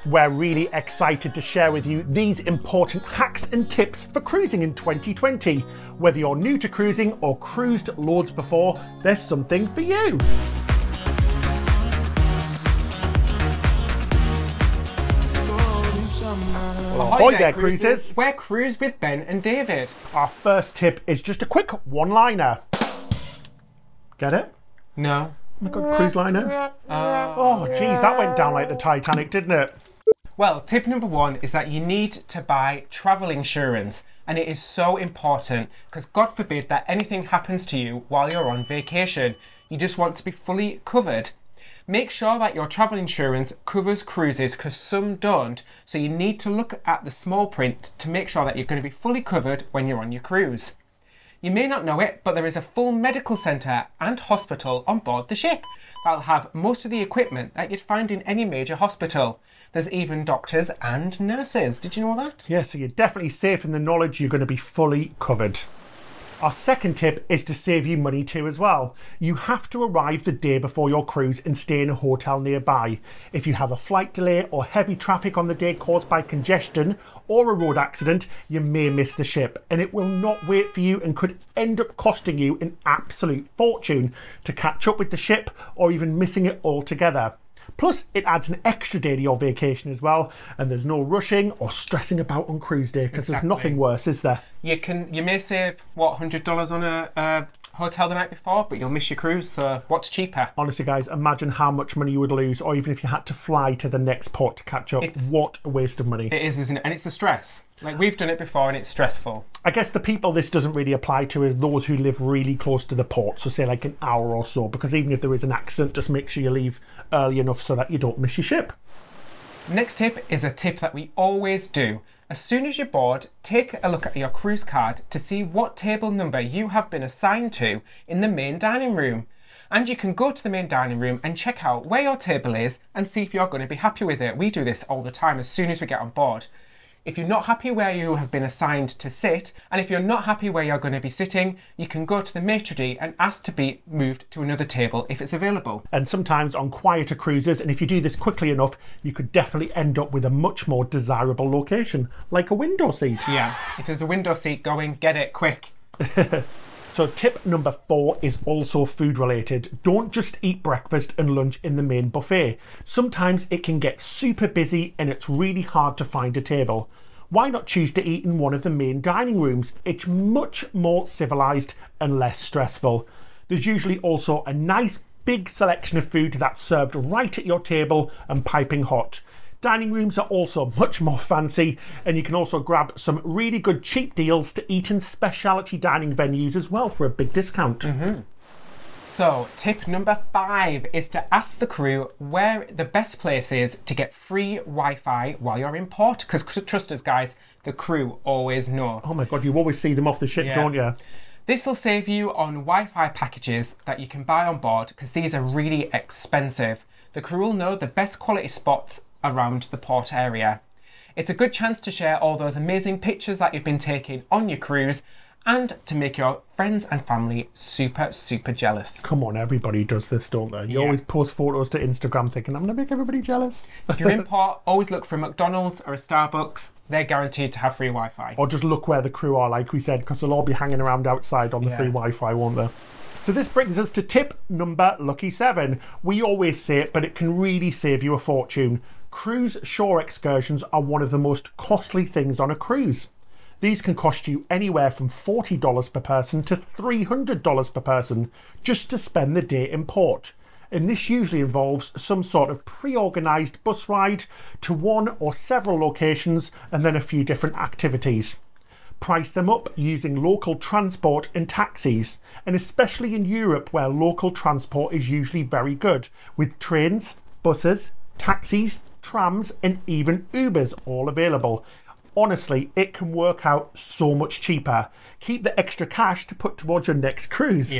We're really excited to share with you these important hacks and tips for cruising in 2020. Whether you're new to cruising or cruised loads before, there's something for you. Well, ahoy there, cruisers! We're Cruise with Ben and David. Our first tip is just a quick one-liner. Get it? No. Oh my god, cruise liner. Oh geez, that went down like the Titanic, didn't it? Well, tip number one is that you need to buy travel insurance, and it is so important because God forbid that anything happens to you while you're on vacation. You just want to be fully covered. Make sure that your travel insurance covers cruises because some don't, so you need to look at the small print to make sure that you're going to be fully covered when you're on your cruise. You may not know it, but there is a full medical centre and hospital on board the ship that'll have most of the equipment that you'd find in any major hospital. There's even doctors and nurses. Did you know that? Yeah, so you're definitely safe in the knowledge you're going to be fully covered. Our second tip is to save you money too as well. You have to arrive the day before your cruise and stay in a hotel nearby. If you have a flight delay or heavy traffic on the day caused by congestion or a road accident, you may miss the ship and it will not wait for you and could end up costing you an absolute fortune to catch up with the ship or even missing it altogether. Plus, it adds an extra day to your vacation as well, and there's no rushing or stressing about on cruise day because there's nothing worse, is there? You may save, what, $100 on a hotel the night before, but you'll miss your cruise, so what's cheaper? Honestly, guys, imagine how much money you would lose, or even if you had to fly to the next port to catch up. What a waste of money. It is, isn't it? And it's the stress. Like, we've done it before and it's stressful. I guess the people this doesn't really apply to is those who live really close to the port, so say like an hour or so, because even if there is an accident, just make sure you leave early enough so that you don't miss your ship. Next tip is a tip that we always do. As soon as you're bored, take a look at your cruise card to see what table number you have been assigned to in the main dining room. And you can go to the main dining room and check out where your table is and see if you're going to be happy with it. We do this all the time as soon as we get on board. If you're not happy where you have been assigned to sit, and if you're not happy where you're going to be sitting, you can go to the maitre d' and ask to be moved to another table if it's available. And sometimes on quieter cruises, and if you do this quickly enough, you could definitely end up with a much more desirable location, like a window seat. Yeah, if there's a window seat going, get it quick. So tip number 4 is also food related. Don't just eat breakfast and lunch in the main buffet. Sometimes it can get super busy and it's really hard to find a table. Why not choose to eat in one of the main dining rooms? It's much more civilized and less stressful. There's usually also a nice big selection of food that's served right at your table and piping hot. Dining rooms are also much more fancy, and you can also grab some really good cheap deals to eat in specialty dining venues as well for a big discount. So tip number 5 is to ask the crew where the best place is to get free Wi-Fi while you're in port, because trust us guys, the crew always know. Oh my god, you always see them off the ship, don't you? This will save you on Wi-Fi packages that you can buy on board because these are really expensive. The crew will know the best quality spots around the port area. It's a good chance to share all those amazing pictures that you've been taking on your cruise and to make your friends and family super, super jealous. Come on, everybody does this, don't they? You always post photos to Instagram thinking, I'm going to make everybody jealous. If you're in port, always look for a McDonald's or a Starbucks. They're guaranteed to have free Wi-Fi. Or just look where the crew are, like we said, because they'll all be hanging around outside on the free Wi-Fi, won't they? So this brings us to tip number lucky 7. We always say it, but it can really save you a fortune. Cruise shore excursions are one of the most costly things on a cruise. These can cost you anywhere from $40 per person to $300 per person just to spend the day in port. And this usually involves some sort of pre-organised bus ride to one or several locations and then a few different activities. Price them up using local transport and taxis, and especially in Europe where local transport is usually very good, with trains, buses, taxis, trams and even Ubers all available. Honestly, it can work out so much cheaper. Keep the extra cash to put towards your next cruise.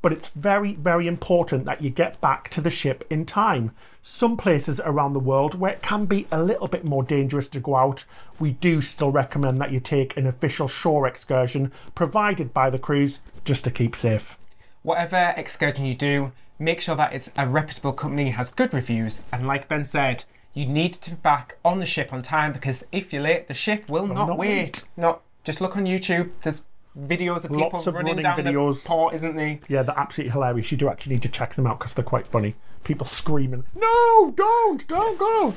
But it's very, very important that you get back to the ship in time. Some places around the world where it can be a little bit more dangerous to go out, we do still recommend that you take an official shore excursion provided by the cruise just to keep safe. Whatever excursion you do, make sure that it's a reputable company, has good reviews, and like Ben said, You need to be back on the ship on time, because if you're late, the ship will not wait. Not just look on YouTube. There's videos of people running down videos. The port, isn't there? Yeah, they're absolutely hilarious. You do actually need to check them out because they're quite funny. People screaming, "No, don't go!"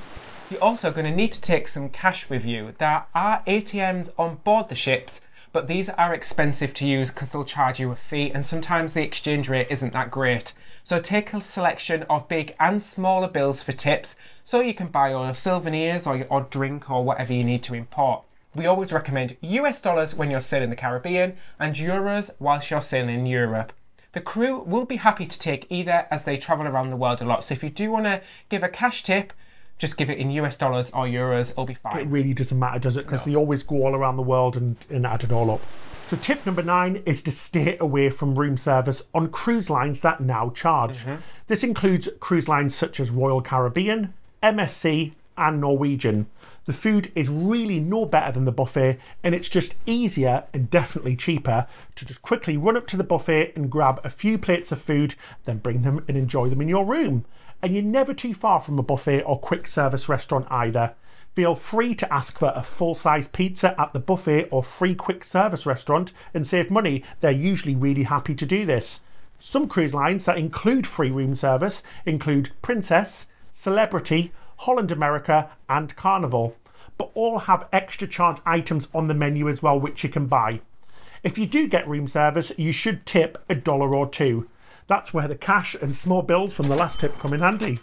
You're also going to need to take some cash with you. There are ATMs on board the ships, but these are expensive to use because they'll charge you a fee, and sometimes the exchange rate isn't that great. So take a selection of big and smaller bills for tips, so you can buy your souvenirs or your odd drink or whatever you need to import. We always recommend US dollars when you're sailing the Caribbean and euros whilst you're sailing in Europe. The crew will be happy to take either as they travel around the world a lot. So if you do want to give a cash tip, just give it in US dollars or euros, it'll be fine. It really doesn't matter, does it? Because they always go all around the world and add it all up. So tip number 9 is to stay away from room service on cruise lines that now charge. This includes cruise lines such as Royal Caribbean, MSC and Norwegian. The food is really no better than the buffet, and it's just easier and definitely cheaper to just quickly run up to the buffet and grab a few plates of food, then bring them and enjoy them in your room. And you're never too far from a buffet or quick service restaurant either. Feel free to ask for a full-size pizza at the buffet or free quick service restaurant and save money. They're usually really happy to do this. Some cruise lines that include free room service include Princess, Celebrity, Holland America and Carnival, but all have extra charge items on the menu as well which you can buy. If you do get room service, you should tip $1 or $2. That's where the cash and small bills from the last tip come in handy.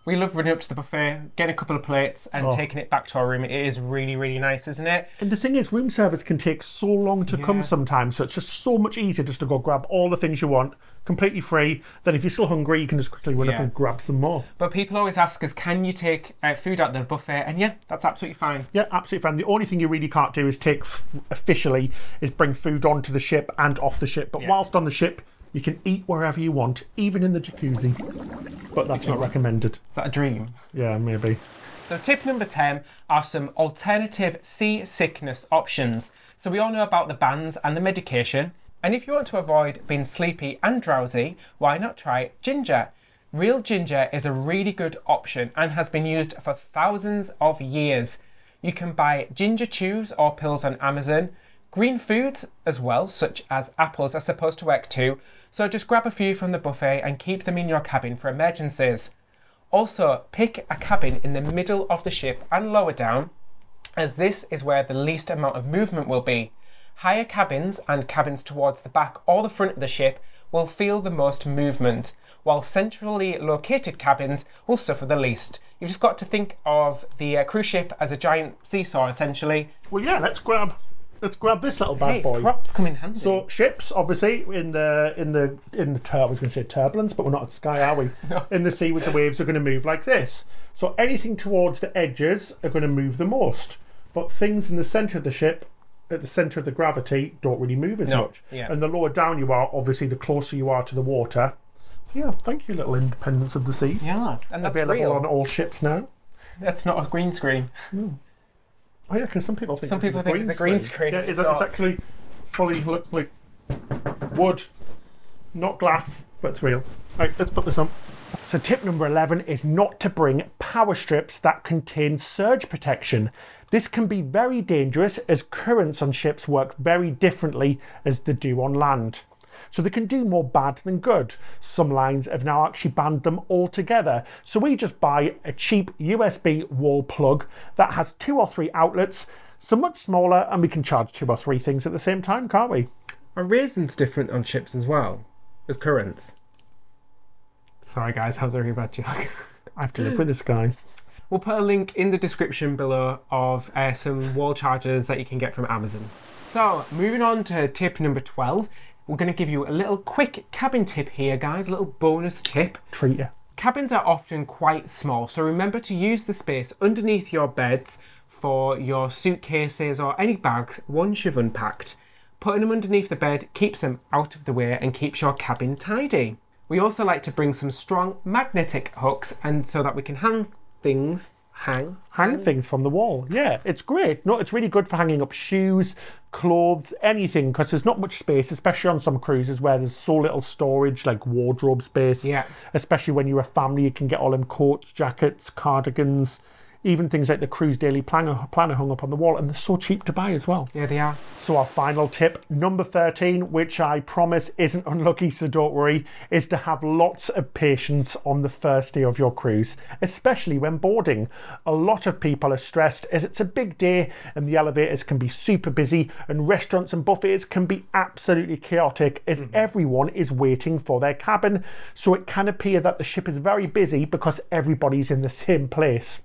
We love running up to the buffet, getting a couple of plates and taking it back to our room. It is really, really nice, isn't it? And the thing is, room service can take so long to come sometimes, so it's just so much easier just to go grab all the things you want, completely free. Then if you're still hungry, you can just quickly run up and grab some more. But people always ask us, can you take food out of the buffet? And yeah, that's absolutely fine. Yeah, absolutely fine. The only thing you really can't do is officially bring food onto the ship and off the ship. But whilst on the ship, you can eat wherever you want, even in the jacuzzi. But that's not recommended. Is that a dream? Yeah, maybe. So tip number 10 are some alternative seasickness options. So we all know about the bans and the medication. And if you want to avoid being sleepy and drowsy, why not try ginger? Real ginger is a really good option and has been used for thousands of years. You can buy ginger chews or pills on Amazon. Green foods as well, such as apples, are supposed to work too. So just grab a few from the buffet and keep them in your cabin for emergencies. Also, pick a cabin in the middle of the ship and lower down, as this is where the least amount of movement will be. Higher cabins and cabins towards the back or the front of the ship will feel the most movement, while centrally located cabins will suffer the least. You've just got to think of the cruise ship as a giant seesaw, essentially. Well, yeah, let's grab this little bad boy. Props come in handy. So ships, obviously, in the I was going to say turbulence, but we're not at sky, are we? No. In the sea with the waves are going to move like this. So anything towards the edges are going to move the most. But things in the centre of the ship, at the centre of the gravity, don't really move as much. Yeah. And the lower down you are, obviously, the closer you are to the water. So yeah, thank you, little independence of the seas. Yeah, and that's available real. on all ships now. That's not a green screen. Mm. Oh yeah, because some people think it's a green screen. Yeah, it's actually fully look like wood, not glass, but it's real. Right, let's put this on. So tip number 11 is not to bring power strips that contain surge protection. This can be very dangerous as currents on ships work very differently as they do on land. So they can do more bad than good. Some lines have now actually banned them altogether. So we just buy a cheap USB wall plug that has 2 or 3 outlets, so much smaller, and we can charge 2 or 3 things at the same time, can't we? Are raisins different on ships as well as currents? Sorry guys, how's every bad joke? I have to live with this, guys. We'll put a link in the description below of some wall chargers that you can get from Amazon. So moving on to tip number 12. We're going to give you a little quick cabin tip here, guys, a little bonus tip. Treat you. Cabins are often quite small, so remember to use the space underneath your beds for your suitcases or any bags once you've unpacked. Putting them underneath the bed keeps them out of the way and keeps your cabin tidy. We also like to bring some strong magnetic hooks and so that we can hang hang things from the wall. Yeah, it's great. No, it's really good for hanging up shoes, clothes, anything, because there's not much space, especially on some cruises where there's so little storage, like wardrobe space. Yeah. Especially when you're a family, you can get all them coats, jackets, cardigans, even things like the Cruise Daily Planner hung up on the wall, and they're so cheap to buy as well. Yeah, they are. So our final tip, number 13, which I promise isn't unlucky, so don't worry, is to have lots of patience on the first day of your cruise, especially when boarding. A lot of people are stressed as it's a big day and the elevators can be super busy and restaurants and buffets can be absolutely chaotic as everyone is waiting for their cabin. So it can appear that the ship is very busy because everybody's in the same place.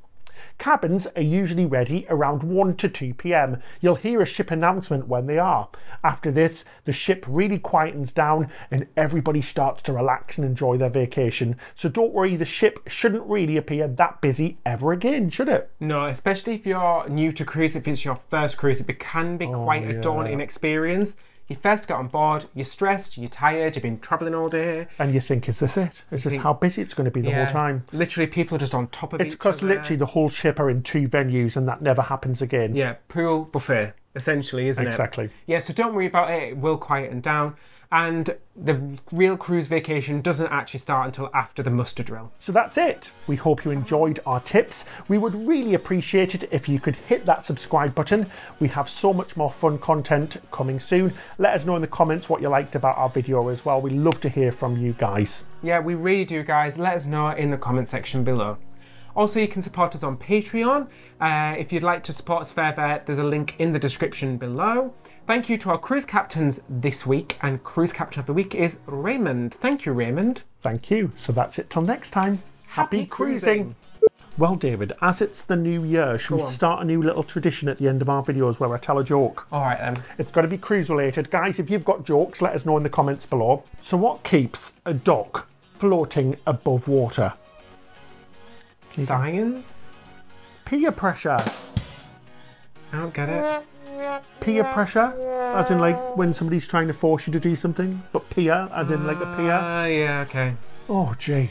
Cabins are usually ready around 1 to 2 p.m. You'll hear a ship announcement when they are. After this, the ship really quietens down and everybody starts to relax and enjoy their vacation. So don't worry, the ship shouldn't really appear that busy ever again, should it? No, especially if you're new to cruise, if it's your first cruise, it can be quite a daunting experience. You first get on board, you're stressed, you're tired, you've been travelling all day. And you think, is this it? Is this how busy it's going to be the whole time? Literally, people are just on top of each other. It's because literally the whole ship are in 2 venues and that never happens again. Yeah, pool, buffet, essentially, isn't it? Exactly. Yeah, so don't worry about it, it will quieten down. And the real cruise vacation doesn't actually start until after the muster drill. So that's it. We hope you enjoyed our tips. We would really appreciate it if you could hit that subscribe button. We have so much more fun content coming soon. Let us know in the comments what you liked about our video as well. We love to hear from you guys. Yeah, we really do, guys. Let us know in the comment section below. Also, you can support us on Patreon. If you'd like to support us further, there's a link in the description below. Thank you to our cruise captains this week, and cruise captain of the week is Raymond. Thank you, Raymond. Thank you. So that's it till next time. Happy cruising. Well, David, as it's the new year, should we start a new little tradition at the end of our videos where I tell a joke? All right, then. It's got to be cruise related. Guys, if you've got jokes, let us know in the comments below. So what keeps a dock floating above water? Science? Peer pressure. I don't get it. Peer pressure, as in like when somebody's trying to force you to do something, but peer, as in like a peer. Yeah, okay. Oh, jeez.